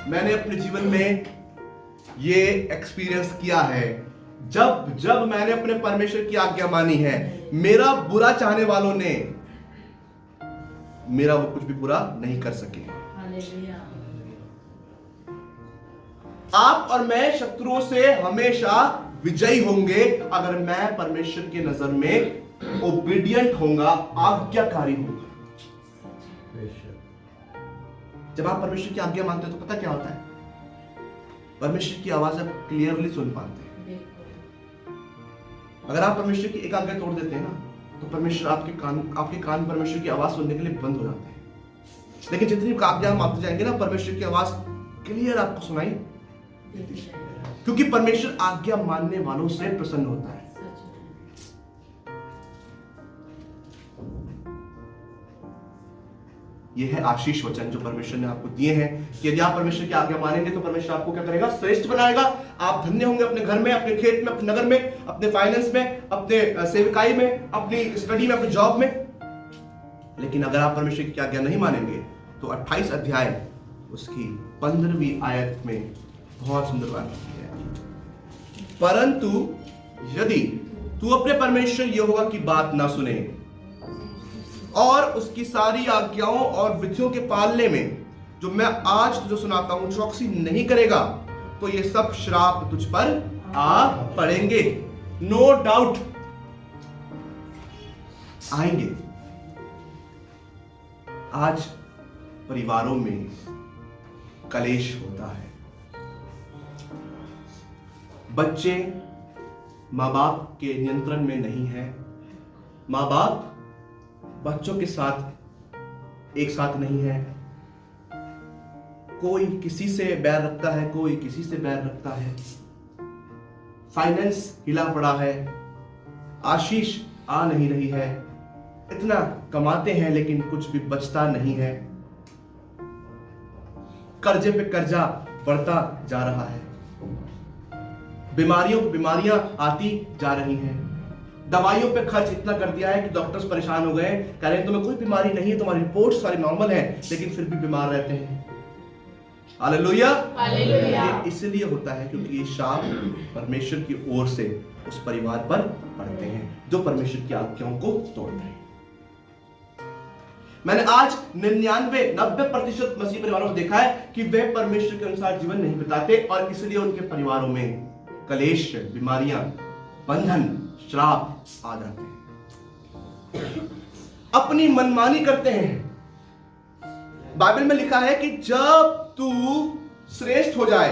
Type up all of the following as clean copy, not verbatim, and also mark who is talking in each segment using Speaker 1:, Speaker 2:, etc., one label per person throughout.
Speaker 1: मैंने अपने जीवन में ये एक्सपीरियंस किया है। जब जब मैंने अपने परमेश्वर की आज्ञा मानी है, मेरा बुरा चाहने वालों ने मेरा वो कुछ भी बुरा नहीं कर सके। आप और मैं शत्रुओं से हमेशा विजयी होंगे अगर मैं परमेश्वर की नजर में ओबीडियंट होऊंगा, आज्ञाकारी होऊंगा। जब आप परमेश्वर की आज्ञा मानते हो तो पता क्या होता है? परमेश्वर की आवाज आप क्लियरली सुन पाते हैं। अगर आप परमेश्वर की एक आज्ञा तोड़ देते हैं ना, तो परमेश्वर आपके कान परमेश्वर की आवाज सुनने के लिए बंद हो जाते हैं। लेकिन जितनी आज्ञा हम मानते जाएंगे ना, परमेश्वर की आवाज क्लियर आपको सुनाई देती है, क्योंकि परमेश्वर आज्ञा मानने वालों से प्रसन्न होता है। यह है आशीष वचन जो परमेश्वर ने आपको दिए हैं कि यदि आप परमेश्वर की आज्ञा मानेंगे तो परमेश्वर आपको क्या करेगा? श्रेष्ठ बनाएगा। आप धन्य होंगे अपने घर में, अपने खेत में, अपने नगर में, अपने फाइनेंस में, अपने सेवकाई में, अपनी स्टडी में, अपनी जॉब में। लेकिन अगर आप परमेश्वर की आज्ञा नहीं मानेंगे तो 28 अध्याय उसकी 15वीं आयत में बहुत सुंदर बात लिखी है। परंतु यदि तू अपने परमेश्वर यहोवा की बात ना सुने और उसकी सारी आज्ञाओं और विधियों के पालने में जो मैं आज तुझे सुनाता हूं चौकसी नहीं करेगा, तो ये सब श्राप तुझ पर आ पड़ेंगे। नो डाउट आएंगे। आज परिवारों में कलेश होता है। बच्चे माँ बाप के नियंत्रण में नहीं है। माँ बाप बच्चों के साथ एक साथ नहीं है। कोई किसी से बैर रखता है, कोई किसी से बैर रखता है। फाइनेंस हिला पड़ा है। आशीष आ नहीं रही है। इतना कमाते हैं लेकिन कुछ भी बचता नहीं है। कर्जे पे कर्जा बढ़ता जा रहा है। बीमारियों पे बीमारियां आती जा रही हैं। दवाइयों पे खर्च इतना कर दिया है कि डॉक्टर्स परेशान हो गए, कह रहे हैं तुम्हें कोई बीमारी नहीं है, तुम्हारी रिपोर्ट सारी नॉर्मल है, लेकिन फिर भी बीमार रहते हैं। हालेलुया। ये इसलिए होता है क्योंकि ये शाप परमेश्वर की ओर से उस परिवार पर पड़ते हैं जो परमेश्वर की आज्ञाओं को तोड़ते हैं। मैंने आज 99-90% मसीह परिवारों को देखा है कि वे परमेश्वर के अनुसार जीवन नहीं बिताते और इसलिए उनके परिवारों में कलेश, बीमारियां, बंधन, श्राप आ जाते हैं। अपनी मनमानी करते हैं। बाइबल में लिखा है कि जब तू श्रेष्ठ हो जाए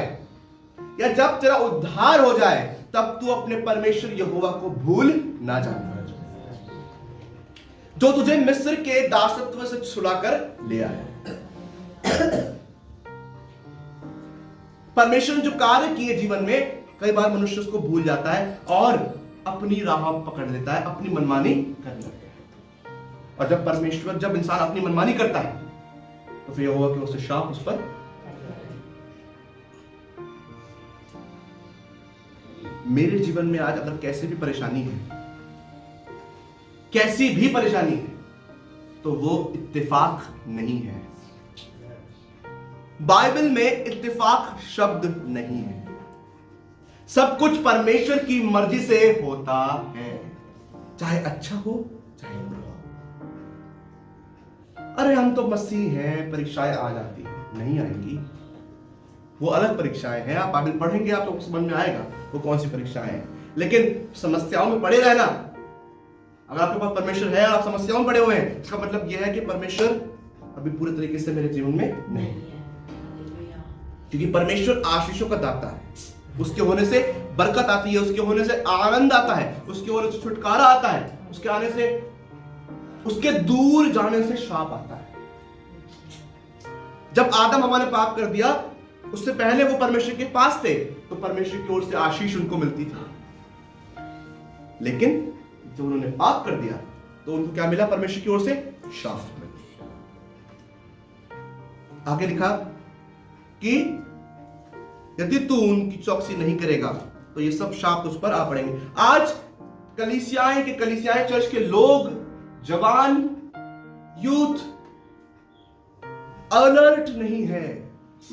Speaker 1: या जब तेरा उद्धार हो जाए तब तू अपने परमेश्वर यहोवा को भूल ना जाना, जो तुझे मिस्र के दासत्व से छुड़ाकर ले आया। परमेश्वर ने जो कार्य किए जीवन में, कई बार मनुष्य उसको भूल जाता है और अपनी राह पकड़ लेता है, अपनी मनमानी करने लगता है। और जब इंसान अपनी मनमानी करता है तो फिर यहोवा की ओर से शाप उस पर। मेरे जीवन में आज अगर कैसी भी परेशानी है, कैसी भी परेशानी है, तो वो इत्तेफाक नहीं है। बाइबल में इत्तेफाक शब्द नहीं है। सब कुछ परमेश्वर की मर्जी से होता है, चाहे अच्छा हो चाहे बुरा हो। अरे हम तो मसीह हैं, परीक्षाएं आ जाती है, नहीं आएंगी, वो अलग परीक्षाएं हैं। आप बाइबल पढ़ेंगे आप तो समझ में आएगा वो कौन सी परीक्षाएं हैं। लेकिन समस्याओं में पड़े रहना, अगर आपके पास परमेश्वर है, आप समस्याओं में पड़े हुए हैं, इसका मतलब यह है कि परमेश्वर अभी पूरे तरीके से मेरे जीवन में नहीं है। क्योंकि परमेश्वर आशीषों का दाता है। उसके होने से बरकत आती है, उसके होने से आनंद आता है, उसके होने से छुटकारा आता है, उसके आने से, उसके दूर जाने से शाप आता है। जब आदम हवा ने पाप कर दिया, उससे पहले वो परमेश्वर के पास थे, तो परमेश्वर की ओर से आशीष उनको मिलती थी। लेकिन जब उन्होंने पाप कर दिया तो उनको क्या मिला? परमेश्वर की ओर से शाप मिला। आगे लिखा कि यदि तू उनकी चौकसी नहीं करेगा तो ये सब शाप उस पर आ पड़ेंगे। आज कलीसियाएं चर्च के लोग, जवान, यूथ अलर्ट नहीं है,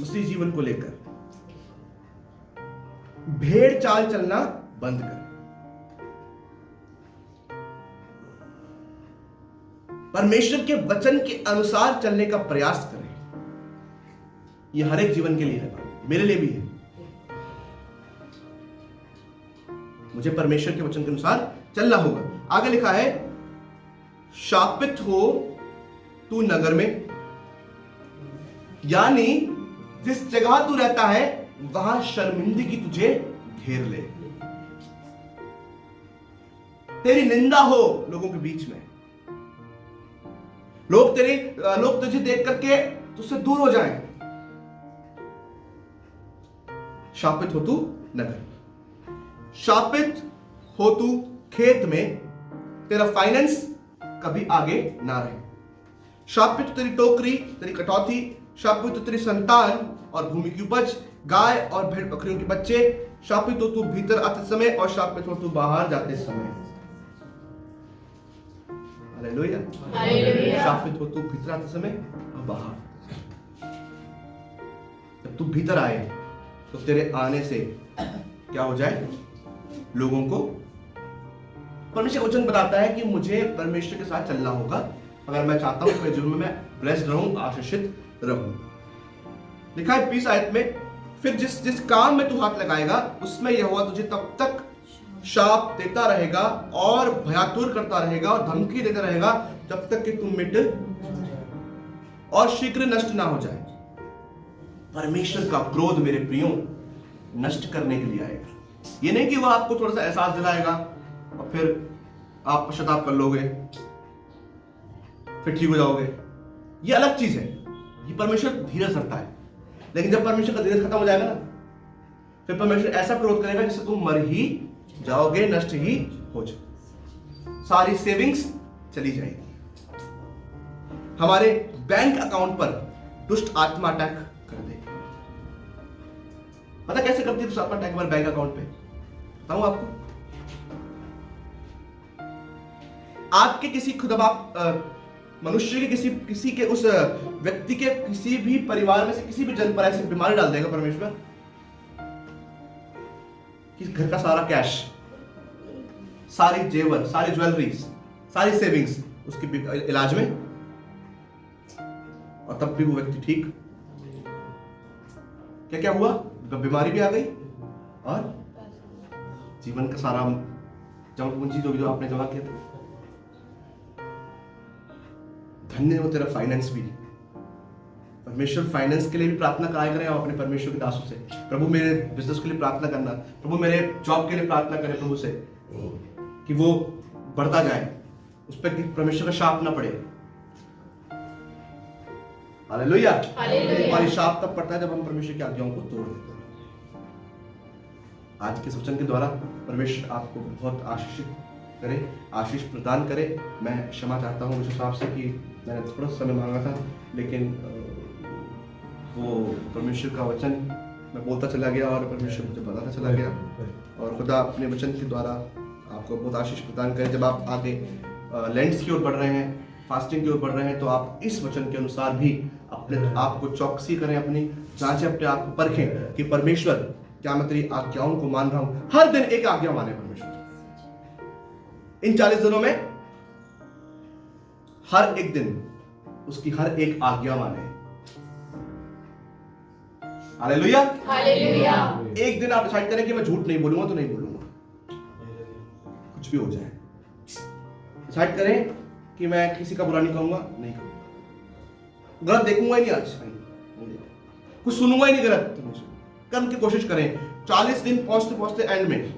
Speaker 1: मसीह जीवन को लेकर भेड़ चाल चलना बंद करें। परमेश्वर के वचन के अनुसार चलने का प्रयास करें। यह हर एक जीवन के लिए है, मेरे लिए भी है। मुझे परमेश्वर के वचन के अनुसार चलना होगा। आगे लिखा है, शापित हो तू नगर में, यानी जिस जगह तू रहता है वहां शर्मिंदगी तुझे घेर ले। तेरी निंदा हो लोगों के बीच में, लोग तुझे देख करके तुझसे दूर हो जाएं। शापित हो तू नगर, शापित हो तू खेत में, तेरा फाइनेंस कभी आगे ना रहे। शापित तो तेरी टोकरी, तेरी कटौती, शापित तो तेरी संतान और भूमि की उपज, गाय और भेड़ बकरियों के बच्चे। शापित हो तू भीतर आते समय और शापित हो तू बाहर जाते समय। हालेलुया। शापित हो तू भीतर आते समय और बाहर। जब तू भीतर आए तो तेरे आने से क्या हो जाए, लोगों को परमेश्वर का वचन बताता है कि मुझे परमेश्वर के साथ चलना होगा अगर मैं चाहता हूं कि मेरे जीवन में मैं ब्लेस्ड रहूं, आशीषित रहूं। लिखा है 20 आयत में, फिर जिस काम में तू हाथ लगाएगा उसमें यहोवा तुझे तब तक शाप देता रहेगा और भयातुर करता रहेगा और धमकी देता रहेगा जब तक कि तुम मिट और शीघ्र नष्ट ना हो जाए। परमेश्वर का क्रोध मेरे प्रियो नष्ट करने के लिए आएगा। ये नहीं कि वो आपको थोड़ा सा एहसास दिलाएगा और फिर आप पश्चाताप कर लोगे, फिर ठीक हो जाओगे। ये अलग चीज है। ये परमेश्वर धीरज रखता है, लेकिन जब परमेश्वर का धीरज खत्म हो जाएगा ना, फिर परमेश्वर ऐसा क्रोध करेगा जिससे तुम मर ही जाओगे, नष्ट ही हो जाओ, सारी सेविंग्स चली जाएगी। हमारे बैंक अकाउंट पर दुष्ट आत्मा अटैक कर देगी। पता कैसे करती है दुष्ट आत्मा अटैक हमारे बैंक अकाउंट पे? बताऊं आपको। आपके किसी खुदा मनुष्य के किसी के उस व्यक्ति के किसी भी परिवार में से किसी भी जन पर ऐसी बीमारी डाल देगा परमेश्वर कि घर का सारा कैश, सारी जेवर, सारी ज्वेलरीज, सारी सेविंग्स उसके इलाज में, और तब भी वो व्यक्ति ठीक। क्या क्या हुआ? बीमारी भी आ गई और जीवन का सारा जमा पूंजी जो आपने जमा किया था। धन्य हो तेरा फाइनेंस भी। परमेश्वर फाइनेंस के लिए भी प्रार्थना कराया करें आप अपने परमेश्वर के दासों से। प्रभु मेरे बिजनेस के लिए प्रार्थना करना, प्रभु मेरे जॉब के लिए प्रार्थना करें प्रभु से कि वो बढ़ता जाए, उस पर परमेश्वर का शाप ना पड़े। हालेलुया। हमारी शाप तब पड़ता है जब हम परमेश्वर की आज्ञाओं को तोड़ देते हैं। आज के वचन के द्वारा परमेश्वर आपको बहुत आशीषित करे, आशीष प्रदान करे। मैं क्षमा चाहता हूँ उस हिसाब से कि मैंने थोड़ा समय मांगा था, लेकिन वो परमेश्वर का वचन मैं बोलता चला गया और परमेश्वर मुझे बताता चला गया। और खुदा अपने वचन के द्वारा आपको बहुत आशीष प्रदान करे। जब आप आगे लेंट्स की ओर बढ़ रहे हैं, फास्टिंग की ओर बढ़ रहे हैं, तो आप इस वचन के अनुसार भी अपने आप को चौकसी करें, अपनी जांचें, अपने आप को परखें कि परमेश्वर क्या मैं तेरी आज्ञाओं को मान रहा हूं। हर दिन एक आज्ञा माने परमेश्वर। इन 40 दिनों में हर एक दिन उसकी हर एक आज्ञा माने। हालेलुया।
Speaker 2: हालेलुया।
Speaker 1: एक दिन आप डिसाइड करें कि मैं झूठ नहीं बोलूंगा तो नहीं बोलूंगा, कुछ भी हो जाए। डिसाइड करें कि मैं किसी का बुरा नहीं कहूंगा, नहीं कहूंगा, गलत देखूंगा ही नहीं, आज नहीं देखूंगा, कुछ सुनूंगा ही नहीं गलत। करने की कोशिश करें। 40 दिन पहुंचते पहुंचते एंड में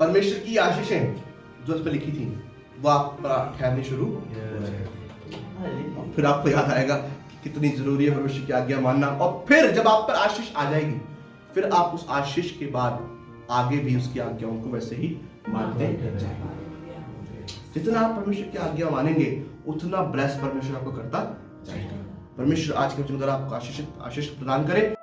Speaker 1: परमेश्वर की आशीषें जो उस पर लिखी थी वो आप पर ठहरनी शुरू हो जाएगी। फिर आपको याद आएगा कि कितनी जरूरी है परमेश्वर की आज्ञा मानना। और फिर जब आप पर आशीष आ जाएगी, फिर आप उस आशीष के बाद आगे भी उसकी आज्ञाओं को वैसे ही मानते जाएंगे। जितना आप परमेश्वर की आज्ञा मानेंगे उतना ब्लेस परमेश्वर आपको करता जाएगा। परमेश्वर आज के वचन द्वारा आपको आशीष प्रदान करे।